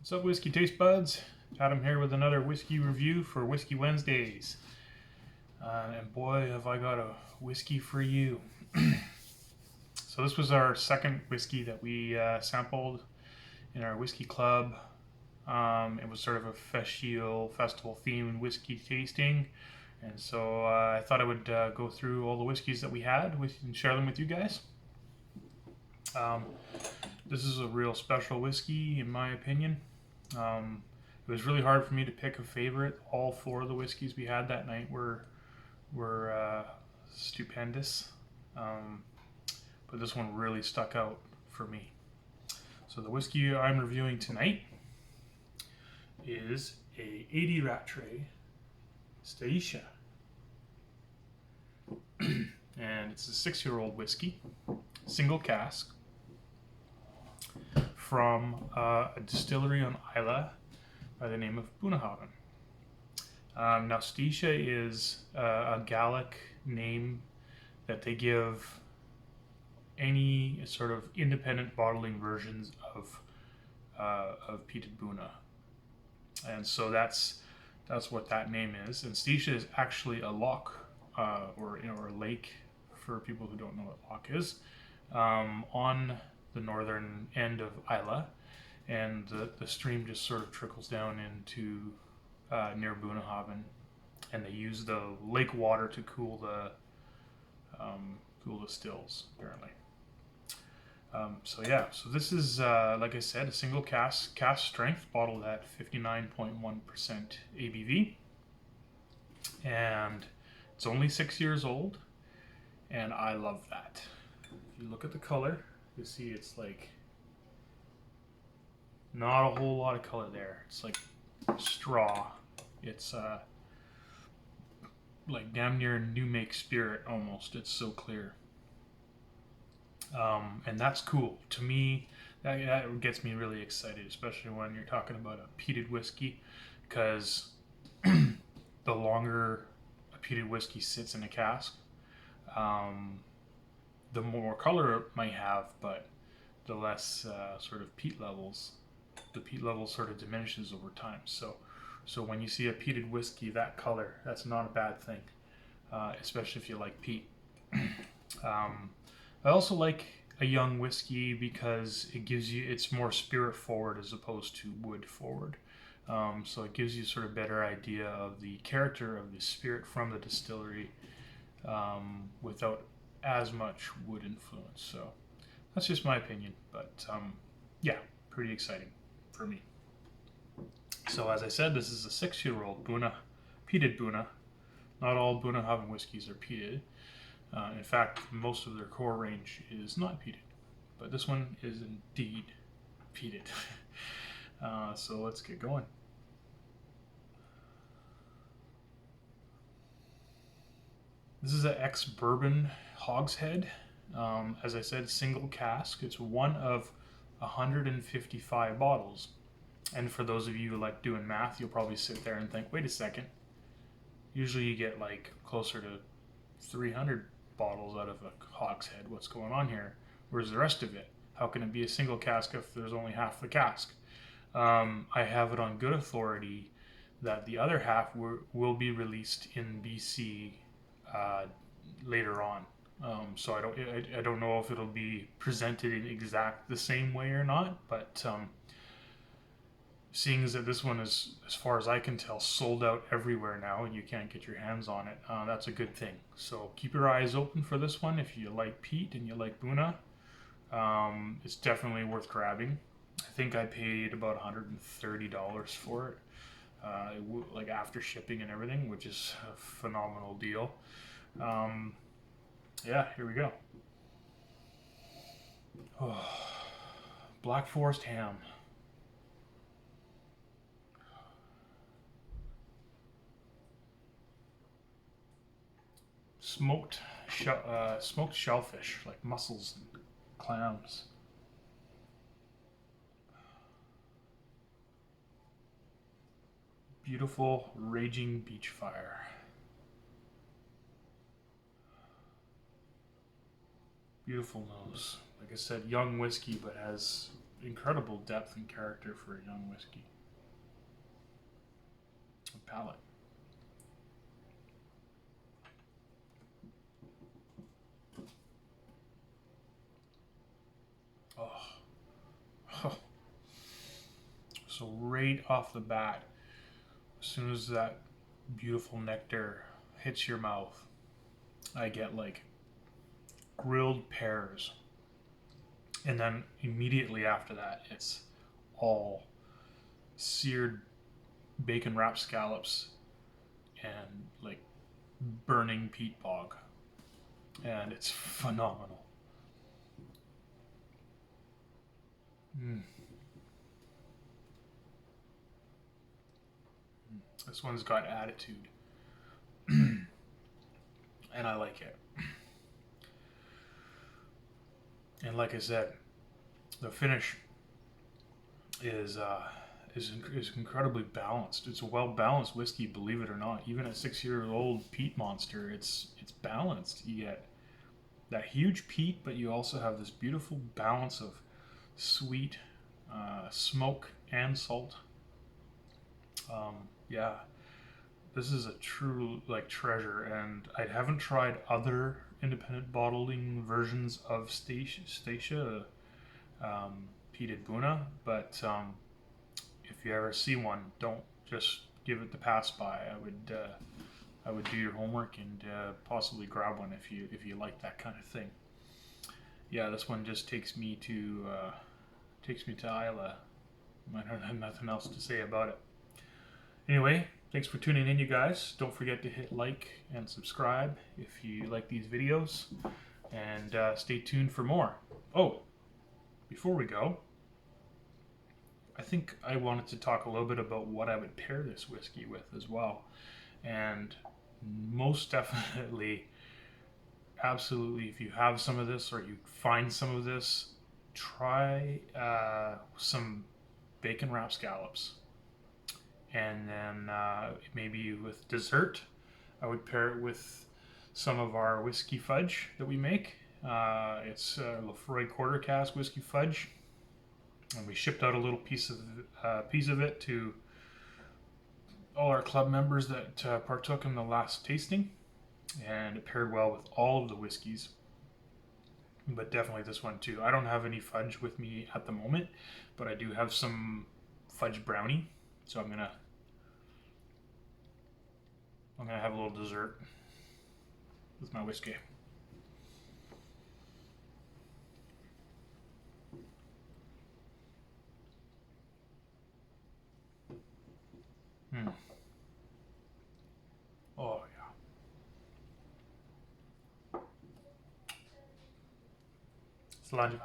What's up, Whisky Tastebuds? Adam here with another whiskey review for Whiskey Wednesdays. And boy, have I got a whiskey for you. So this was our second whiskey that we sampled in our whiskey club. It was sort of a festival themed whiskey tasting. And so I thought I would go through all the whiskeys that we had and share them with you guys. This is a real special whiskey in my opinion. It was really hard for me to pick a favorite. All four of the whiskeys we had that night were stupendous, but this one really stuck out for me. So the whiskey I'm reviewing tonight is A.D Rattray Staoisha, and it's a 6-year-old whiskey, single cask, from a distillery on Islay by the name of Bunnahabhain. Now, Staoisha is a Gaelic name that they give any sort of independent bottling versions of Peated Bunna, and so that's what that name is. And Staoisha is actually a loch, or a lake for people who don't know what loch is, on the northern end of Islay, and the stream just sort of trickles down into near Bunnahabhain, and they use the lake water to cool the stills apparently. So this is like I said, a single cask strength, bottled at 59.1% ABV, and it's only 6 years old, and I love that. If you look at the color, you see it's like not a whole lot of color there. It's like straw. It's like damn near new make spirit almost. It's so clear, and that's cool to me. That gets me really excited, especially when you're talking about a peated whiskey, because the longer a peated whiskey sits in a cask, the more color it might have, but the less sort of peat levels. The peat level sort of diminishes over time. So when you see a peated whiskey that color, that's not a bad thing, especially if you like peat. I also like a young whiskey because it's more spirit forward as opposed to wood forward. So it gives you sort of better idea of the character of the spirit from the distillery, without as much wood influence. So that's just my opinion, but yeah, pretty exciting for me. So as I said, this is a 6-year-old peated Bunna. Not all Bunnahabhain whiskies are peated. In fact, most of their core range is not peated, but this one is indeed peated. So let's get going. This is an ex-bourbon hogshead. As I said, single cask. It's one of 155 bottles. And for those of you who like doing math, you'll probably sit there and think, wait a second. Usually you get like closer to 300 bottles out of a hogshead. What's going on here? Where's the rest of it? How can it be a single cask if there's only half the cask? I have it on good authority that the other half will be released in BC later on. So I don't know if it'll be presented in exact the same way or not, but seeing as that this one is, as far as I can tell, sold out everywhere now and you can't get your hands on it, that's a good thing. So keep your eyes open for this one if you like peat and you like Bunna. It's definitely worth grabbing. I think I paid about $130 for it, like after shipping and everything, which is a phenomenal deal. Yeah, here we go. Oh, Black Forest ham. Smoked shellfish, like mussels and clams. Beautiful raging beach fire. Beautiful nose. Like I said, young whiskey, but has incredible depth and character for a young whiskey. A palate. Oh. So right off the bat, as soon as that beautiful nectar hits your mouth, I get like grilled pears. And then immediately after that, it's all seared bacon wrapped scallops and like burning peat bog. And it's phenomenal. This one's got attitude. And I like it. And like I said, the finish is incredibly balanced. It's a well balanced whiskey, believe it or not. Even at 6-year-old peat monster, it's balanced. You get that huge peat, but you also have this beautiful balance of sweet, smoke, and salt. Yeah, this is a true like treasure, and I haven't tried other independent bottling versions of Staoisha, Peated Bunna, but if you ever see one, don't just give it the pass by. I would do your homework and possibly grab one if you like that kind of thing. Yeah, this one just takes me to Isla. I don't have nothing else to say about it. Anyway, thanks for tuning in, you guys. Don't forget to hit like and subscribe if you like these videos, and stay tuned for more. Oh, before we go, I think I wanted to talk a little bit about what I would pair this whiskey with as well. And most definitely, absolutely, if you have some of this or you find some of this, try some bacon wrapped scallops. And then maybe with dessert, I would pair it with some of our whiskey fudge that we make. It's Lefroy quarter cask whiskey fudge, and we shipped out a little piece of it to all our club members that partook in the last tasting, and it paired well with all of the whiskeys, but definitely this one too. I don't have any fudge with me at the moment, but I do have some fudge brownie, so I'm gonna have a little dessert with my whiskey. Oh yeah. Sláinte.